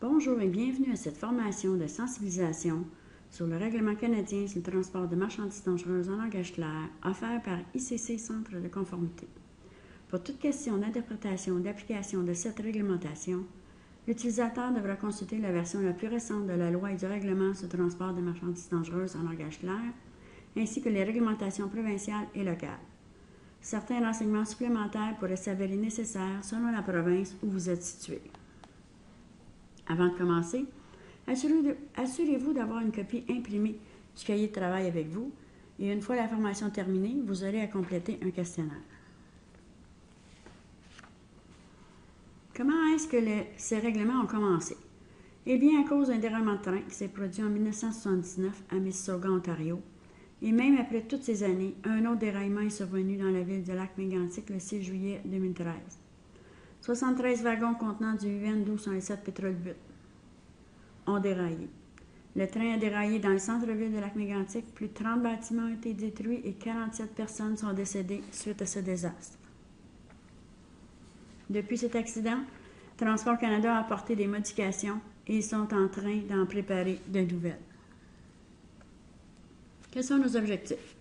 Bonjour et bienvenue à cette formation de sensibilisation sur le règlement canadien sur le transport de marchandises dangereuses en langage clair, offert par ICC Centre de conformité. Pour toute question d'interprétation ou d'application de cette réglementation, l'utilisateur devra consulter la version la plus récente de la loi et du règlement sur le transport de marchandises dangereuses en langage clair, ainsi que les réglementations provinciales et locales. Certains renseignements supplémentaires pourraient s'avérer nécessaires selon la province où vous êtes situé. Avant de commencer, assurez-vous d'avoir une copie imprimée du cahier de travail avec vous et une fois la formation terminée, vous aurez à compléter un questionnaire. Comment est-ce que ces règlements ont commencé? Eh bien, à cause d'un déraillement de train qui s'est produit en 1979 à Mississauga, Ontario, et même après toutes ces années, un autre déraillement est survenu dans la ville de Lac-Mégantic le 6 juillet 2013. 73 wagons contenant du UN-1207 pétrole brut ont déraillé. Le train a déraillé dans le centre-ville de Lac-Mégantic. Plus de 30 bâtiments ont été détruits et 47 personnes sont décédées suite à ce désastre. Depuis cet accident, Transport Canada a apporté des modifications et ils sont en train d'en préparer de nouvelles. Quels sont nos objectifs?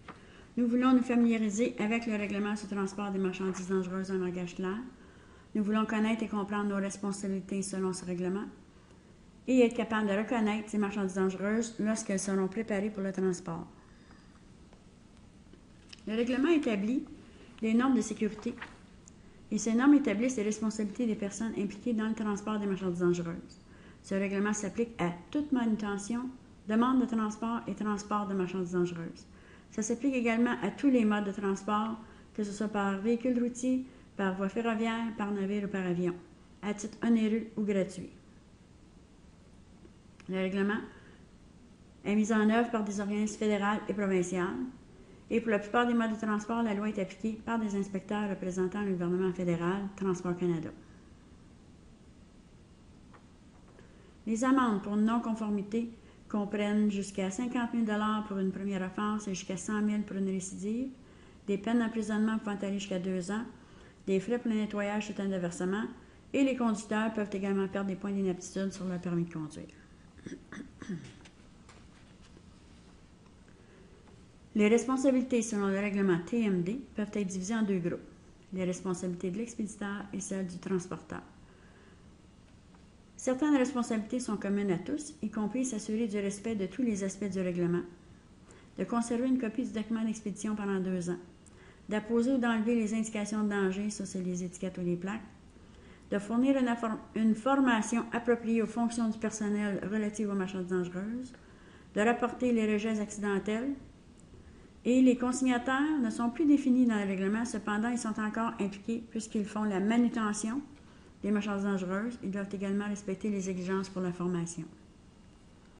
Nous voulons nous familiariser avec le règlement sur le transport des marchandises dangereuses en langage clair. Nous voulons connaître et comprendre nos responsabilités selon ce règlement et être capable de reconnaître ces marchandises dangereuses lorsqu'elles seront préparées pour le transport. Le règlement établit des normes de sécurité et ces normes établissent les responsabilités des personnes impliquées dans le transport des marchandises dangereuses. Ce règlement s'applique à toute manutention, demande de transport et transport de marchandises dangereuses. Ça s'applique également à tous les modes de transport, que ce soit par véhicule routier, par voie ferroviaire, par navire ou par avion, à titre onéreux ou gratuit. Le règlement est mis en œuvre par des organismes fédéraux et provinciaux, et pour la plupart des modes de transport, la loi est appliquée par des inspecteurs représentant le gouvernement fédéral, Transport Canada. Les amendes pour non-conformité comprennent jusqu'à 50 000 $ pour une première offense et jusqu'à 100 000 $ pour une récidive, des peines d'emprisonnement pouvant aller jusqu'à 2 ans, des frais pour le nettoyage sous peine de versement, et les conducteurs peuvent également perdre des points d'inaptitude sur leur permis de conduire. Les responsabilités selon le règlement TMD peuvent être divisées en deux groupes, les responsabilités de l'expéditeur et celles du transporteur. Certaines responsabilités sont communes à tous, y compris s'assurer du respect de tous les aspects du règlement, de conserver une copie du document d'expédition pendant 2 ans, d'apposer ou d'enlever les indications de danger, ça c'est les étiquettes ou les plaques, de fournir une formation appropriée aux fonctions du personnel relatives aux marchandises dangereuses, de rapporter les rejets accidentels, et les consignataires ne sont plus définis dans le règlement, cependant ils sont encore impliqués puisqu'ils font la manutention des marchandises dangereuses. Ils doivent également respecter les exigences pour la formation.